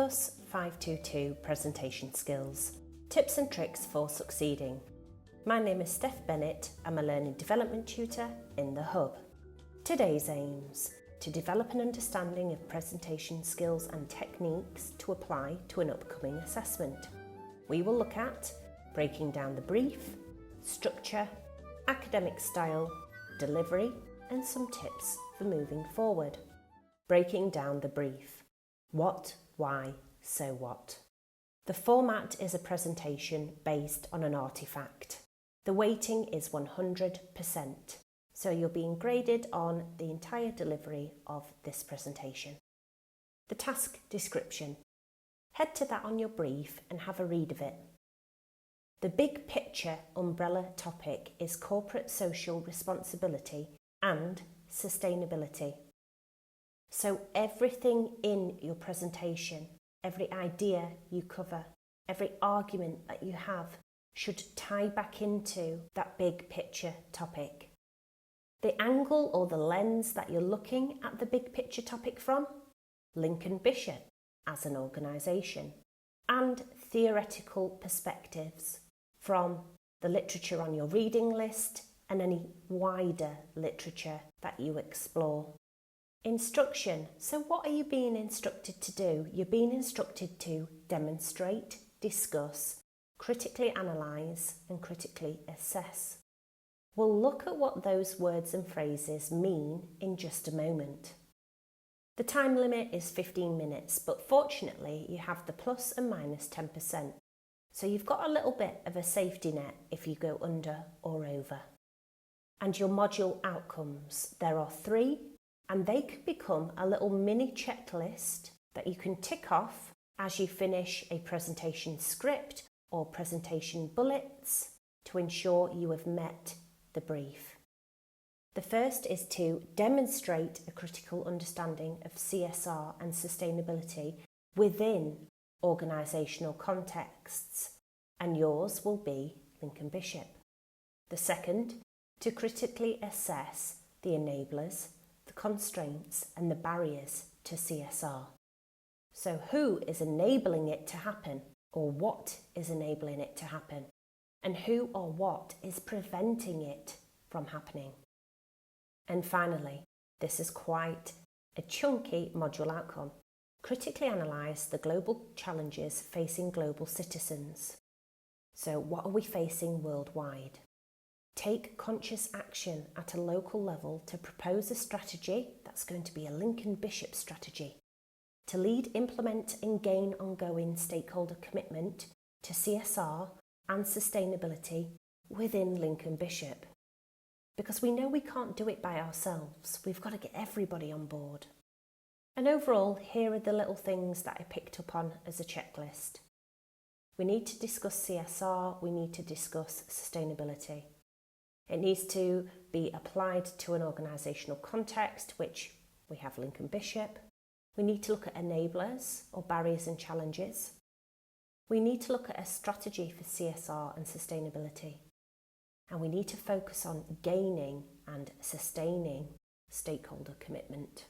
BUS522 Presentation Skills, Tips and Tricks for Succeeding. My name is Steph Bennett. I'm a Learning Development Tutor in the Hub. Today's aims: to develop an understanding of presentation skills and techniques to apply to an upcoming assessment. We will look at breaking down the brief, structure, academic style, delivery, and some tips for moving forward. Breaking down the brief. What, why, so what? The format is a presentation based on an artifact. The weighting is 100%, so you're being graded on the entire delivery of this presentation. The task description. Head to that on your brief and have a read of it. The big picture umbrella topic is corporate social responsibility and sustainability. So everything in your presentation, every idea you cover, every argument that you have should tie back into that big picture topic. The angle or the lens that you're looking at the big picture topic from, Lincoln Bishop as an organisation, and theoretical perspectives from the literature on your reading list and any wider literature that you explore. Instruction. So what are you being instructed to do? You're being instructed to demonstrate, discuss, critically analyse and critically assess. We'll look at what those words and phrases mean in just a moment. The time limit is 15 minutes, but fortunately you have the plus and minus 10%. So you've got a little bit of a safety net if you go under or over. And your module outcomes. There are 3. And they can become a little mini checklist that you can tick off as you finish a presentation script or presentation bullets to ensure you have met the brief. The first is to demonstrate a critical understanding of CSR and sustainability within organisational contexts, and yours will be Lincoln Bishop. The second, to critically assess the enablers, the constraints and the barriers to CSR. So who is enabling it to happen, or what is enabling it to happen, and who or what is preventing it from happening? And finally, this is quite a chunky module outcome. Critically analyse the global challenges facing global citizens. So what are we facing worldwide? Take conscious action at a local level to propose a strategy that's going to be a Lincoln Bishop strategy to lead, implement and gain ongoing stakeholder commitment to CSR and sustainability within Lincoln Bishop. Because we know we can't do it by ourselves, we've got to get everybody on board. And overall, here are the little things that I picked up on as a checklist. We need to discuss CSR, we need to discuss sustainability. It needs to be applied to an organisational context, which we have Lincoln Bishop. We need to look at enablers or barriers and challenges. We need to look at a strategy for CSR and sustainability. And we need to focus on gaining and sustaining stakeholder commitment.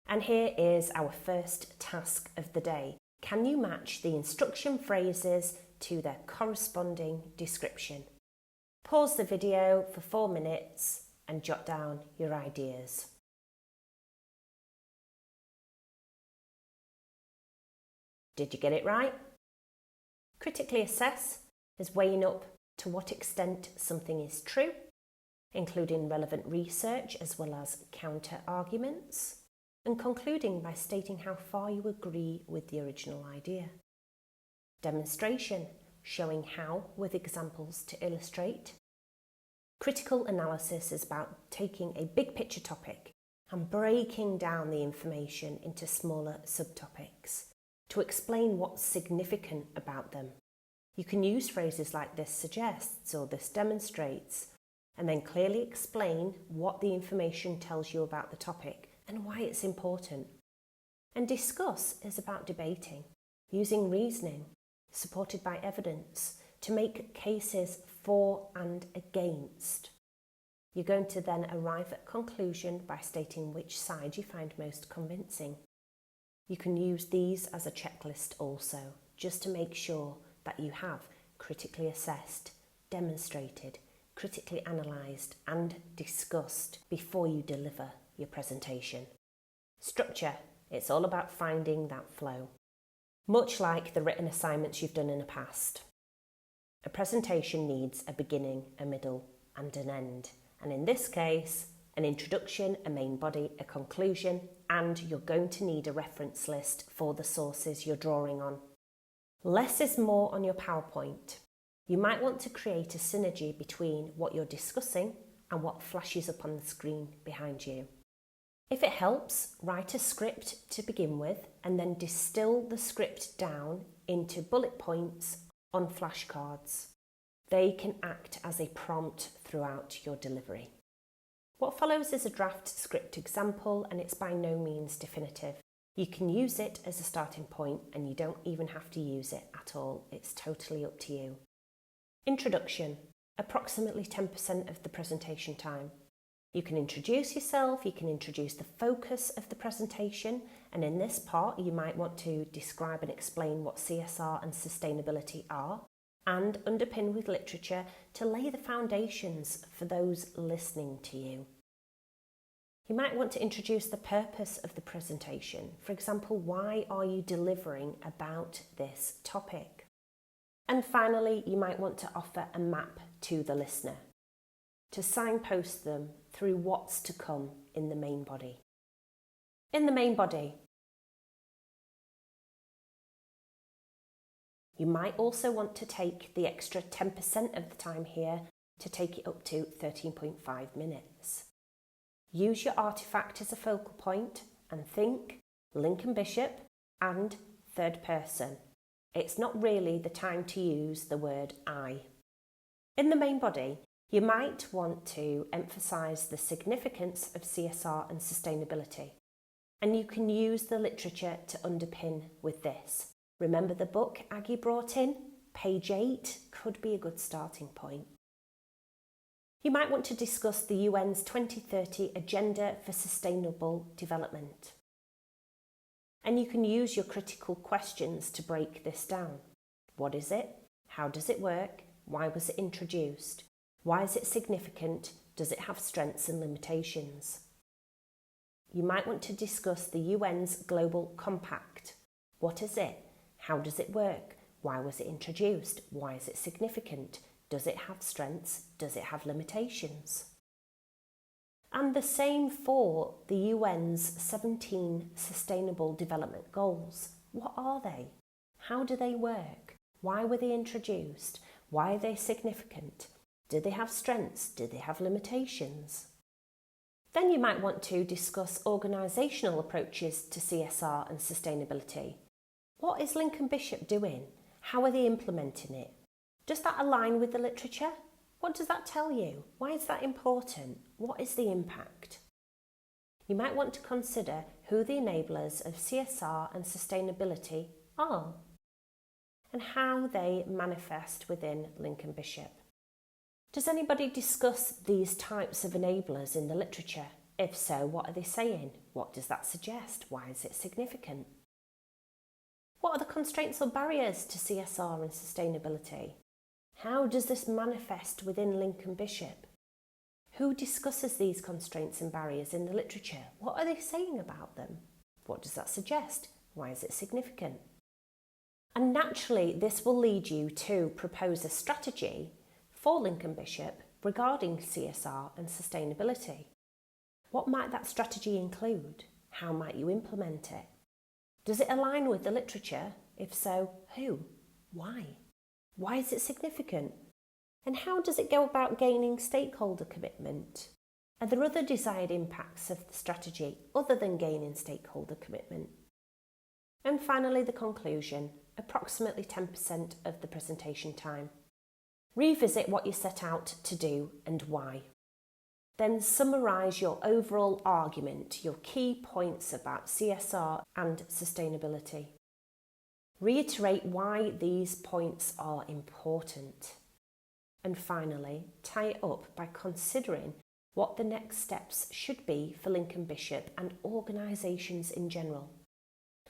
And here is our first task of the day. Can you match the instruction phrases to their corresponding description? Pause the video for 4 minutes and jot down your ideas. Did you get it right? Critically assess is weighing up to what extent something is true, including relevant research as well as counter-arguments, and concluding by stating how far you agree with the original idea. Demonstration, showing how with examples to illustrate. Critical analysis is about taking a big picture topic and breaking down the information into smaller subtopics to explain what's significant about them. You can use phrases like this suggests or this demonstrates, and then clearly explain what the information tells you about the topic and why it's important. And discuss is about debating, using reasoning, supported by evidence, to make cases for and against. You're going to then arrive at a conclusion by stating which side you find most convincing. You can use these as a checklist also, just to make sure that you have critically assessed, demonstrated, critically analysed and discussed before you deliver your presentation. Structure, it's all about finding that flow. Much like the written assignments you've done in the past. A presentation needs a beginning, a middle and an end. And in this case, an introduction, a main body, a conclusion, and you're going to need a reference list for the sources you're drawing on. Less is more on your PowerPoint. You might want to create a synergy between what you're discussing and what flashes up on the screen behind you. If it helps, write a script to begin with and then distill the script down into bullet points on flashcards. They can act as a prompt throughout your delivery. What follows is a draft script example, and it's by no means definitive. You can use it as a starting point and you don't even have to use it at all. It's totally up to you. Introduction, approximately 10% of the presentation time. You can introduce yourself, you can introduce the focus of the presentation, and in this part you might want to describe and explain what CSR and sustainability are, and underpin with literature to lay the foundations for those listening to you. You might want to introduce the purpose of the presentation. For example, why are you delivering about this topic? And finally, you might want to offer a map to the listener to signpost them through what's to come in the main body. In the main body, you might also want to take the extra 10% of the time here to take it up to 13.5 minutes. Use your artifact as a focal point and think Lincoln Bishop and third person. It's not really the time to use the word I. In the main body, you might want to emphasise the significance of CSR and sustainability, and you can use the literature to underpin with this. Remember the book Aggie brought in? Page 8 could be a good starting point. You might want to discuss the UN's 2030 Agenda for Sustainable Development. And you can use your critical questions to break this down. What is it? How does it work? Why was it introduced? Why is it significant? Does it have strengths and limitations? You might want to discuss the UN's Global Compact. What is it? How does it work? Why was it introduced? Why is it significant? Does it have strengths? Does it have limitations? And the same for the UN's 17 Sustainable Development Goals. What are they? How do they work? Why were they introduced? Why are they significant? Do they have strengths? Do they have limitations? Then you might want to discuss organisational approaches to CSR and sustainability. What is Lincoln Bishop doing? How are they implementing it? Does that align with the literature? What does that tell you? Why is that important? What is the impact? You might want to consider who the enablers of CSR and sustainability are and how they manifest within Lincoln Bishop. Does anybody discuss these types of enablers in the literature? If so, what are they saying? What does that suggest? Why is it significant? What are the constraints or barriers to CSR and sustainability? How does this manifest within Lincoln Bishop? Who discusses these constraints and barriers in the literature? What are they saying about them? What does that suggest? Why is it significant? And naturally, this will lead you to propose a strategy for Lincoln Bishop regarding CSR and sustainability. What might that strategy include? How might you implement it? Does it align with the literature? If so, who? Why? Why is it significant? And how does it go about gaining stakeholder commitment? Are there other desired impacts of the strategy other than gaining stakeholder commitment? And finally, the conclusion, approximately 10% of the presentation time. Revisit what you set out to do and why. Then summarise your overall argument, your key points about CSR and sustainability. Reiterate why these points are important. And finally, tie it up by considering what the next steps should be for Lincoln Bishop and organisations in general.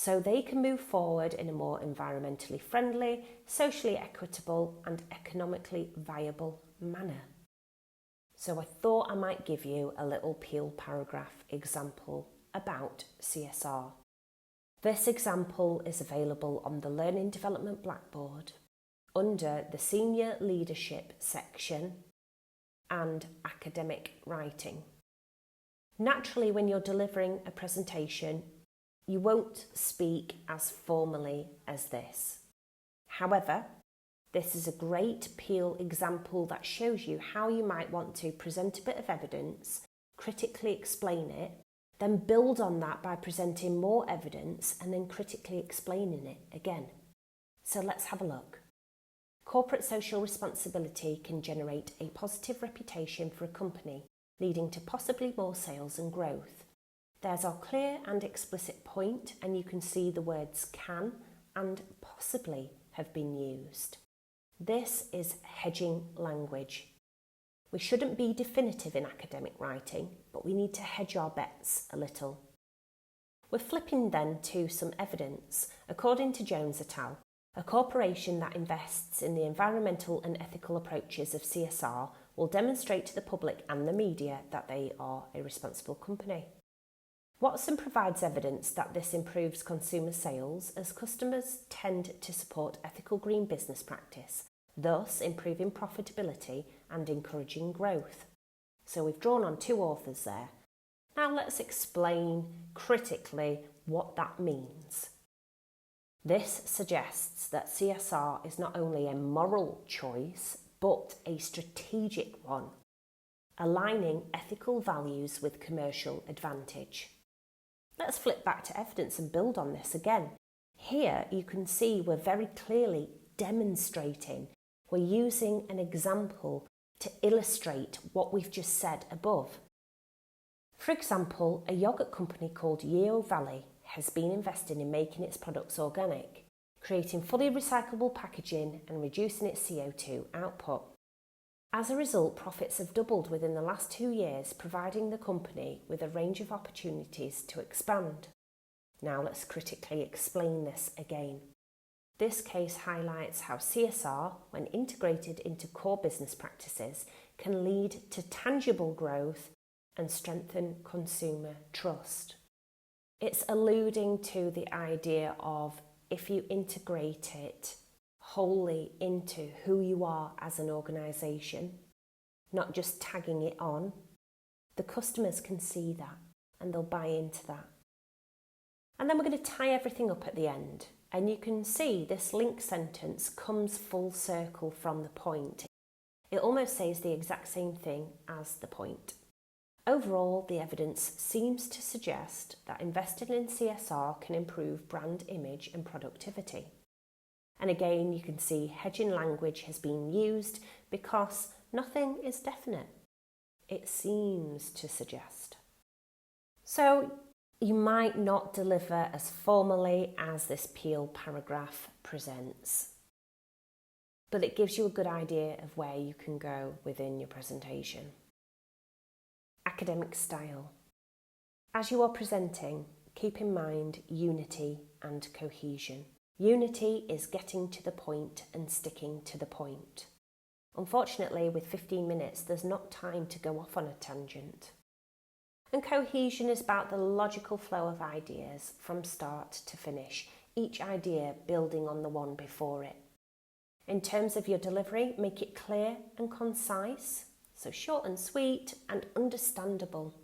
so they can move forward in a more environmentally friendly, socially equitable and economically viable manner. So I thought I might give you a little peel paragraph example about CSR. This example is available on the Learning Development Blackboard under the Senior Leadership section and Academic Writing. Naturally, when you're delivering a presentation, you won't speak as formally as this. However, this is a great peel example that shows you how you might want to present a bit of evidence, critically explain it, then build on that by presenting more evidence and then critically explaining it again. So let's have a look. Corporate social responsibility can generate a positive reputation for a company, leading to possibly more sales and growth. There's our clear and explicit point, and you can see the words can and possibly have been used. This is hedging language. We shouldn't be definitive in academic writing, but we need to hedge our bets a little. We're flipping then to some evidence. According to Jones et al., a corporation that invests in the environmental and ethical approaches of CSR will demonstrate to the public and the media that they are a responsible company. Watson provides evidence that this improves consumer sales as customers tend to support ethical green business practice, thus improving profitability and encouraging growth. So we've drawn on two authors there. Now let's explain critically what that means. This suggests that CSR is not only a moral choice, but a strategic one, aligning ethical values with commercial advantage. Let's flip back to evidence and build on this again. Here you can see we're very clearly demonstrating. We're using an example to illustrate what we've just said above. For example, a yogurt company called Yeo Valley has been investing in making its products organic, creating fully recyclable packaging and reducing its CO2 output. As a result, profits have doubled within the last 2 years, providing the company with a range of opportunities to expand. Now let's critically explain this again. This case highlights how CSR, when integrated into core business practices, can lead to tangible growth and strengthen consumer trust. It's alluding to the idea of if you integrate it wholly into who you are as an organisation, not just tagging it on, the customers can see that and they'll buy into that. And then we're going to tie everything up at the end. And you can see this link sentence comes full circle from the point. It almost says the exact same thing as the point. Overall, the evidence seems to suggest that investing in CSR can improve brand image and productivity. And again, you can see hedging language has been used because nothing is definite. It seems to suggest. So you might not deliver as formally as this peel paragraph presents, but it gives you a good idea of where you can go within your presentation. Academic style. As you are presenting, keep in mind unity and cohesion. Unity is getting to the point and sticking to the point. Unfortunately, with 15 minutes, there's not time to go off on a tangent. And cohesion is about the logical flow of ideas from start to finish, each idea building on the one before it. In terms of your delivery, make it clear and concise, so short and sweet and understandable.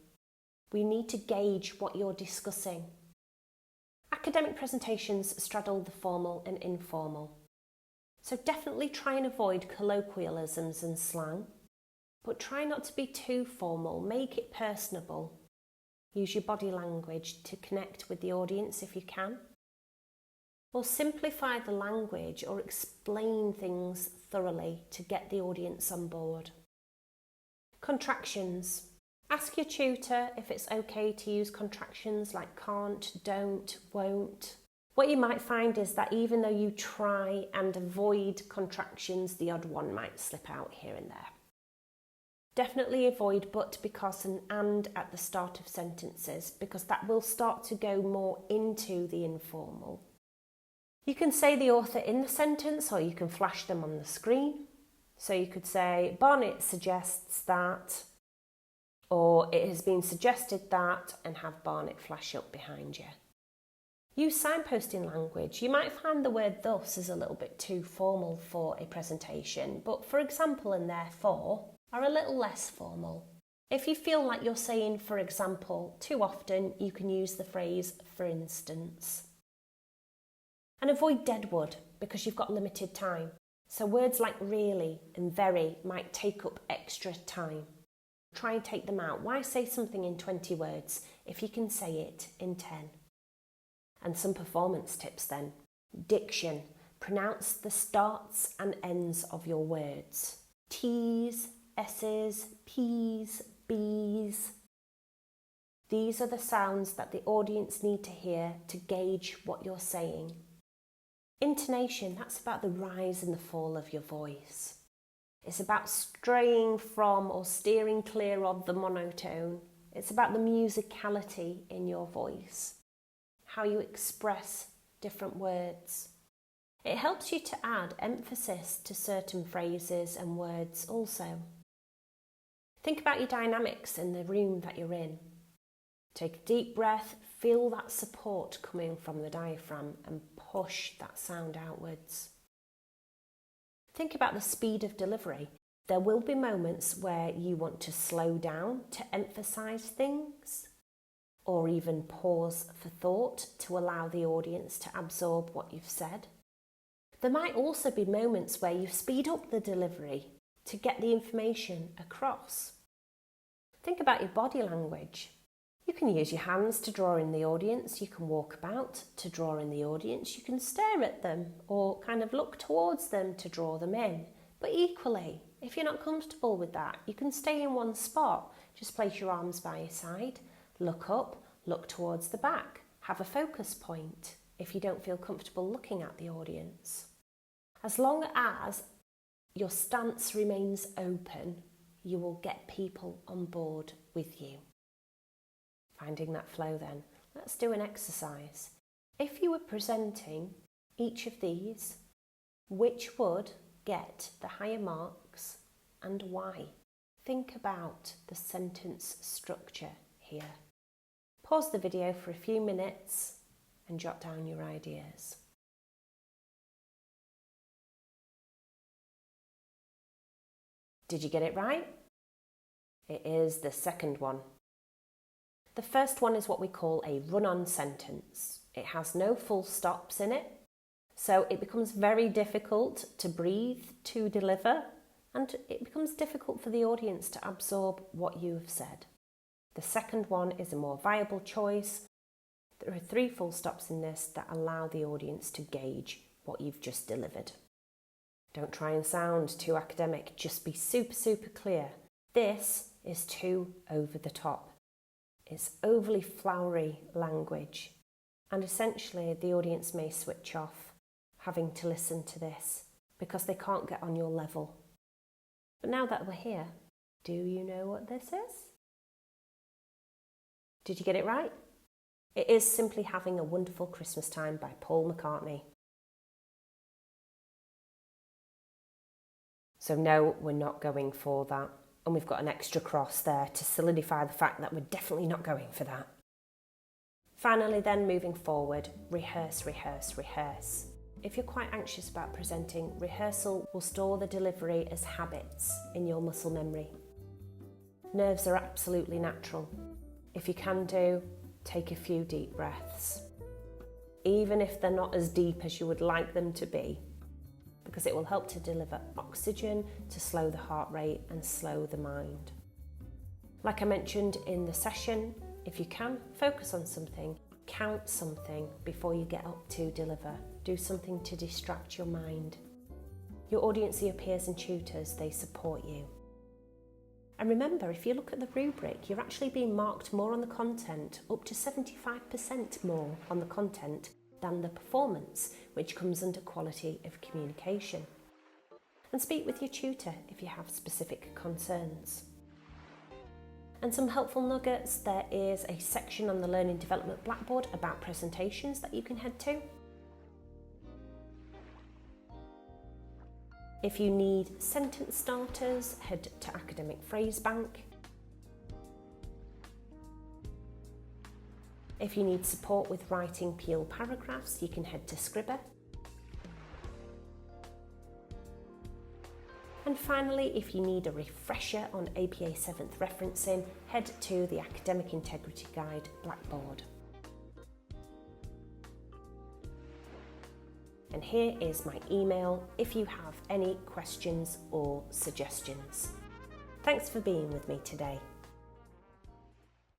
We need to gauge what you're discussing. Academic presentations straddle the formal and informal. So definitely try and avoid colloquialisms and slang, but try not to be too formal. Make it personable. Use your body language to connect with the audience if you can. Or simplify the language or explain things thoroughly to get the audience on board. Contractions. Ask your tutor if it's okay to use contractions like can't, don't, won't. What you might find is that even though you try and avoid contractions, the odd one might slip out here and there. Definitely avoid but, because, and at the start of sentences, because that will start to go more into the informal. You can say the author in the sentence, or you can flash them on the screen. So you could say, Barnett suggests that, or it has been suggested that, and have Barnett flash up behind you. Use signposting language. You might find the word thus is a little bit too formal for a presentation, but for example and therefore are a little less formal. If you feel like you're saying for example too often, you can use the phrase for instance. And avoid deadwood because you've got limited time. So words like really and very might take up extra time. Try and take them out. Why say something in 20 words if you can say it in 10? And some performance tips then. Diction. Pronounce the starts and ends of your words. T's, S's, P's, B's. These are the sounds that the audience need to hear to gauge what you're saying. Intonation, that's about the rise and the fall of your voice. It's about straying from or steering clear of the monotone. It's about the musicality in your voice, how you express different words. It helps you to add emphasis to certain phrases and words also. Think about your dynamics in the room that you're in. Take a deep breath, feel that support coming from the diaphragm and push that sound outwards. Think about the speed of delivery. There will be moments where you want to slow down to emphasise things, or even pause for thought to allow the audience to absorb what you've said. There might also be moments where you speed up the delivery to get the information across. Think about your body language. You can use your hands to draw in the audience, you can walk about to draw in the audience, you can stare at them or kind of look towards them to draw them in. But equally, if you're not comfortable with that, you can stay in one spot. Just place your arms by your side, look up, look towards the back, have a focus point if you don't feel comfortable looking at the audience. As long as your stance remains open, you will get people on board with you. Finding that flow then. Let's do an exercise. If you were presenting each of these, which would get the higher marks and why? Think about the sentence structure here. Pause the video for a few minutes and jot down your ideas. Did you get it right? It is the second one. The first one is what we call a run-on sentence. It has no full stops in it, so it becomes very difficult to breathe, to deliver, and it becomes difficult for the audience to absorb what you have said. The second one is a more viable choice. There are 3 full stops in this that allow the audience to gauge what you've just delivered. Don't try and sound too academic, just be super clear. This is too over the top. It's overly flowery language, and essentially the audience may switch off having to listen to this because they can't get on your level. But now that we're here, do you know what this is? Did you get it right? It is Simply Having a Wonderful Christmas Time by Paul McCartney. So no, we're not going for that. And we've got an extra cross there to solidify the fact that we're definitely not going for that. Finally then, moving forward, rehearse. If you're quite anxious about presenting, rehearsal will store the delivery as habits in your muscle memory. Nerves are absolutely natural. If you can do, take a few deep breaths. Even if they're not as deep as you would like them to be, because it will help to deliver oxygen to slow the heart rate and slow the mind. Like I mentioned in the session, if you can, focus on something, count something before you get up to deliver. Do something to distract your mind. Your audience are your peers and tutors, they support you. And remember, if you look at the rubric, you're actually being marked more on the content, up to 75% more on the content than the performance, which comes under quality of communication. And speak with your tutor if you have specific concerns. And some helpful nuggets, there is a section on the Learning Development Blackboard about presentations that you can head to. If you need sentence starters, head to Academic Phrase Bank. If you need support with writing Peel paragraphs, you can head to Scribber. And finally, if you need a refresher on APA 7th referencing, head to the Academic Integrity Guide Blackboard. And here is my email if you have any questions or suggestions. Thanks for being with me today.